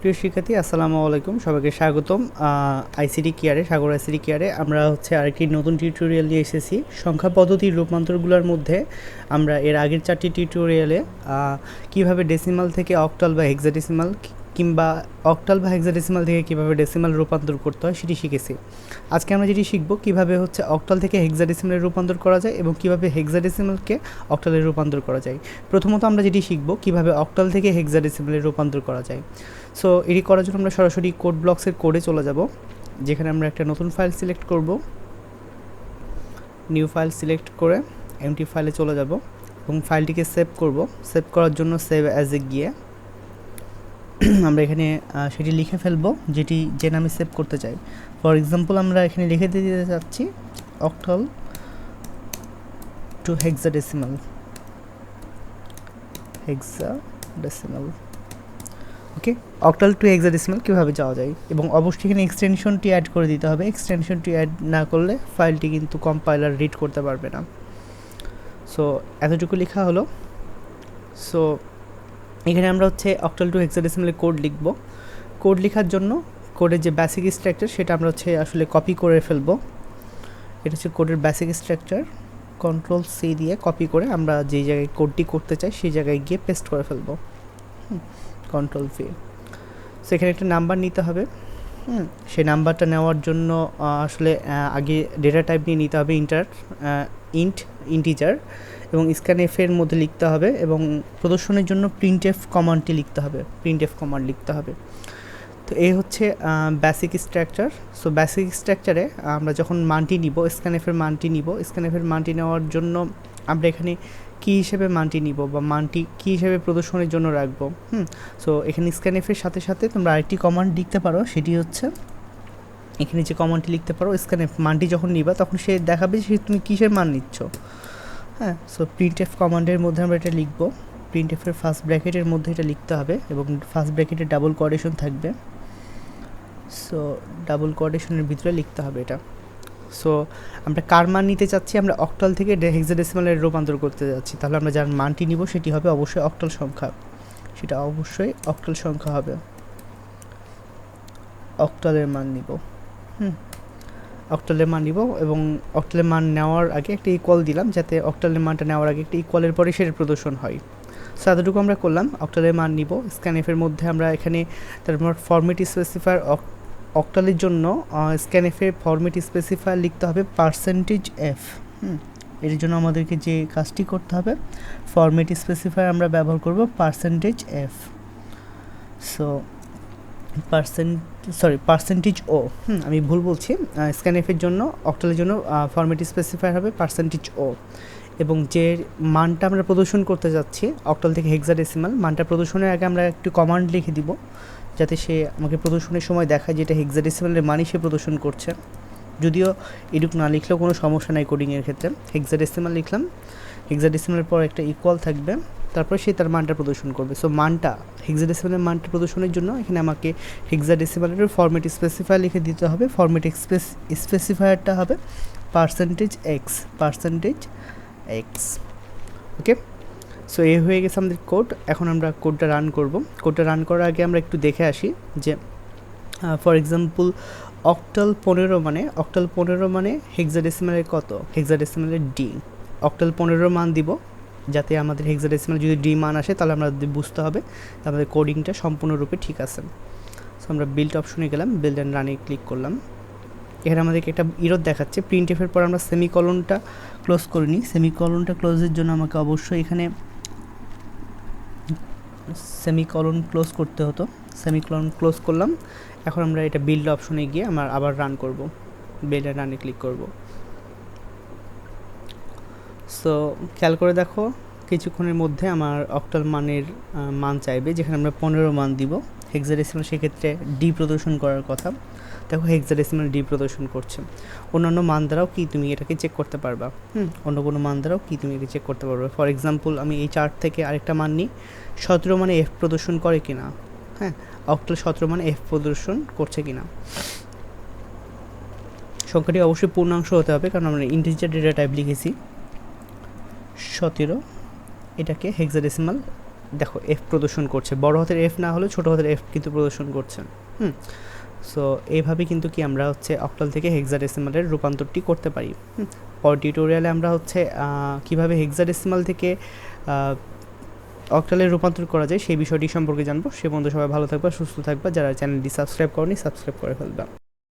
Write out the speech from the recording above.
প্রিয় শিক্ষার্থী, আসসালামু আলাইকুম। সবাইকে স্বাগতম আইসিটি কেয়ারে, সাগর আইসিটি কেয়ারে। আমরা আরেকটি নতুন টিউটোরিয়াল নিয়ে এসেছি। সংখ্যা পদ্ধতির রূপান্তরগুলোর মধ্যে আমরা এর আগের 4টি টিউটোরিয়ালে কিভাবে ডেসিমাল থেকে অক্টাল বা হেক্সাডেসিমাল কিংবা অক্টাল বা হেক্সাডেসিমাল থেকে কিভাবে ডেসিমাল রূপান্তর করতে হয় সেটি শিখেছি। আজকে আমরা যেটি শিখব কিভাবে অক্টাল থেকে হেক্সাডেসিমালে রূপান্তর করা যায় এবং কিভাবে হেক্সাডেসিমালকে অক্টালে রূপান্তর করা যায়। প্রথমত আমরা যেটি শিখব কিভাবে অক্টাল থেকে হেক্সাডেসিমালে রূপান্তর করা যায়। সো এটি করার জন্য আমরা সরাসরি কোড ব্লকসের কোডে চলে যাব, যেখানে আমরা একটা নতুন ফাইল সিলেক্ট করব। নিউ ফাইল সিলেক্ট করে এমটি ফাইলে চলে যাব এবং ফাইলটিকে সেভ করব। সেভ করার জন্য সেভ অ্যাজ এ গিয়ে আমরা এখানে সেটি লিখে ফেলবো যে নামে সেভ করতে চাই। ফর এক্সাম্পল আমরা এখানে লিখে দিতে চাচ্ছি অক্টাল টু হেক্সাডেসিমাল। ওকে, অক্টাল টু হেক্সাডেসিমাল কীভাবে যাওয়া যায়, এবং অবশ্যই এখানে এক্সটেনশনটি অ্যাড করে দিতে হবে। এক্সটেনশনটি অ্যাড না করলে ফাইলটি কিন্তু কম্পাইলার রিড করতে পারবে না। সো এতটুকু লেখা হলো। সো এখানে আমরা অক্টাল টু হেক্সাডেসিমালে কোড লিখব। কোড লেখার জন্য কোডের যে বেসিক স্ট্রাকচার সেটা আমরা আসলে কপি করে ফেলবো। এটা হচ্ছে কোডের বেসিক স্ট্রাকচার। কন্ট্রোল সি দিয়ে কপি করে আমরা যেই জায়গায় কোডটি করতে চাই সেই জায়গায় গিয়ে পেস্ট করে ফেলবো। Control V. সেখানে একটা নাম্বার নিতে হবে। সেই নাম্বারটা নেওয়ার জন্য আসলে আগে ডেটা টাইপ নিয়ে নিতে হবে ইন্টিজার, এবং স্ক্যানএফের মধ্যে লিখতে হবে, এবং প্রদর্শনের জন্য প্রিন্টএফ কমান্ডটি লিখতে হবে। প্রিন্টএফ কমান্ড লিখতে হবে। তো এই হচ্ছে বেসিক স্ট্রাকচার। সো বেসিক স্ট্রাকচারে আমরা যখন মানটি নিব, স্ক্যানএফের মানটি নেওয়ার জন্য আমরা এখানে কী হিসেবে মানটি নিব বা মানটি কী হিসেবে প্রদর্শনের জন্য রাখবো। সো এখানে স্ক্যানএফের সাথে সাথে তোমরা আরেকটি কমান্ড লিখতে পারো, সেটি হচ্ছে এখানে যে কমান্ডটি লিখতে পারো, স্ক্যানএফ মানটি যখন নিবা তখন সে দেখাবে যে তুমি কিসের মান নিচ্ছ। সো প্রিন্টএফ কমান্ডের মধ্যে আমরা এটা লিখব। প্রিন্টএফের ফার্স্ট ব্র্যাকেটের মধ্যে এটা লিখতে হবে এবং ফার্স্ট ব্র্যাকেটে ডাবল কোটেশন থাকবে। সো ডাবল কোটেশনের ভিতরে লিখতে হবে এটা। সো আমরা কার মান নিতে চাচ্ছি, আমরা অক্টাল থেকে হেক্সাডেসিমালে রূপান্তর করতে যাচ্ছি। তাহলে আমরা যার মানটি নিব সেটি হবে অবশ্যই অক্টাল সংখ্যা। হবে। অক্টালের মান নিব। অক্টালের মান নিব এবং অক্টালের মান নেওয়ার আগে একটা ইকুয়াল দিলাম, যাতে অক্টালের মানটা নেওয়ার আগে একটা ইকুয়ালের পরে সেটা প্রদর্শন হয়। সো এতটুকু আমরা করলাম। অক্টালের মান নিব। স্ক্যানএফের মধ্যে আমরা এখানে তারপর ফরম্যাট স্পেসিফায়ার, অক্টালের জন্য স্ক্যানএফের ফরম্যাট স্পেসিফায়ার লিখতে হবে %f। এর জন্য আমাদেরকে যে কাজটি করতে হবে, ফরম্যাট স্পেসিফায়ার আমরা ব্যবহার করব %f। সো %o, আমি ভুল বলছি। স্ক্যানএফের জন্য, অক্টালের জন্য ফরম্যাট স্পেসিফায়ার হবে %o, এবং যে মানটা আমরা প্রদর্শন করতে যাচ্ছি অক্টাল থেকে হেক্সাডেসিমাল, মানটা প্রদর্শনের আগে আমরা একটু কমান্ড লিখে দিব, যাতে সে আমাকে প্রদর্শনের সময় দেখায় যেটা হেক্সাডেসিমালের মানই সে প্রদর্শন করছে। যদিও এটুকু না লিখলেও কোনো সমস্যা নাই কোডিংয়ের ক্ষেত্রে। হেক্সাডেসিমাল লিখলাম, হেক্সাডেসিমালের পর একটা ইকুয়াল থাকবে, তারপর সে তার মানটা প্রদর্শন করবে। সো মানটা, হেক্সাডেসিমালের মানটা প্রদর্শনের জন্য এখানে আমাকে হেক্সাডেসিমালের ফরম্যাট স্পেসিফায়ার লিখে দিতে হবে। ফরম্যাট স্পেসিফায়ারটা হবে %x। ওকে, সো এই হয়ে গেছে আমাদের কোড। এখন আমরা কোডটা রান করব। কোডটা রান করার আগে আমরা একটু দেখে আসি যে ফর এক্সাম্পল অক্টাল 15 মানে হেক্সাডেসিমালের কত, হেক্সাডেসিমালের ডি। অক্টাল 15 মান দিব, যাতে আমাদের হেক্সাডেসিমাল যদি ডি মান আসে তাহলে আমরা বুঝতে হবে আমাদের কোডিংটা সম্পূর্ণরূপে ঠিক আছে। সো আমরা বিল্ড অপশনে গেলাম, বিল্ড অ্যান্ড রানে ক্লিক করলাম। এখানে আমাদেরকে একটা ইরর দেখাচ্ছে। প্রিন্টএফের পর আমরা সেমিকলনটা ক্লোজ করিনি। সেমিকলনটা ক্লোজের জন্য আমাকে অবশ্যই এখানে সেমিকলন ক্লোজ করতে হতো। সেমিকলন ক্লোজ করলাম। এখন আমরা এটা বিল্ড অপশনে গিয়ে আমরা আবার রান করব। বিল্ড অ্যান্ড রানে ক্লিক করব। সো খেয়াল করে দেখো, কিছুক্ষণের মধ্যে আমার অক্টাল মানের মান চাইবে, যেখানে আমরা 15 মান দিব। হেক্সাডেসিমাল সেক্ষেত্রে ডি প্রদর্শন করার কথা। দেখো হেক্সাডেসিমাল ডি প্রদর্শন করছে। অন্যান্য মান দ্বারাও কি তুমি এটাকে চেক করতে পারবা। অন্য কোনো মান দ্বারাও কি তুমি এটা চেক করতে পারবে। ফর এক্সাম্পল আমি এই চার্ট থেকে আরেকটা মান নিই, 17 মানে এফ প্রদর্শন করে কিনা। অক্টাল 17 মানে এফ প্রদর্শন করছে কিনা। সংখ্যাটি অবশ্যই পূর্ণাংশ হতে হবে, কারণ আমরা ইন্টিজার ডেটা টাইপ লিখেছি। 17 এটাকে হেক্সাডেসিমাল দেখো এফ প্রদর্শন করছে, বড় হাতের এফ না হলেও ছোটো হাতের এফ কিন্তু প্রদর্শন করছে। সো এইভাবে কিন্তু কি আমরা হচ্ছে অক্টাল থেকে হেক্সাডেসিমালের রূপান্তরটি করতে পারি। পর টিউটোরিয়ালে আমরা হচ্ছে কীভাবে হেক্সাডেসিমাল থেকে অক্টালে রূপান্তর করা যায় সেই বিষয়টি সম্পর্কে জানবো। সে বন্ধু সবাই ভালো থাকবা, সুস্থ থাকবা, যারা চ্যানেলটি সাবস্ক্রাইব করনি সাবস্ক্রাইব করে ফেলবা।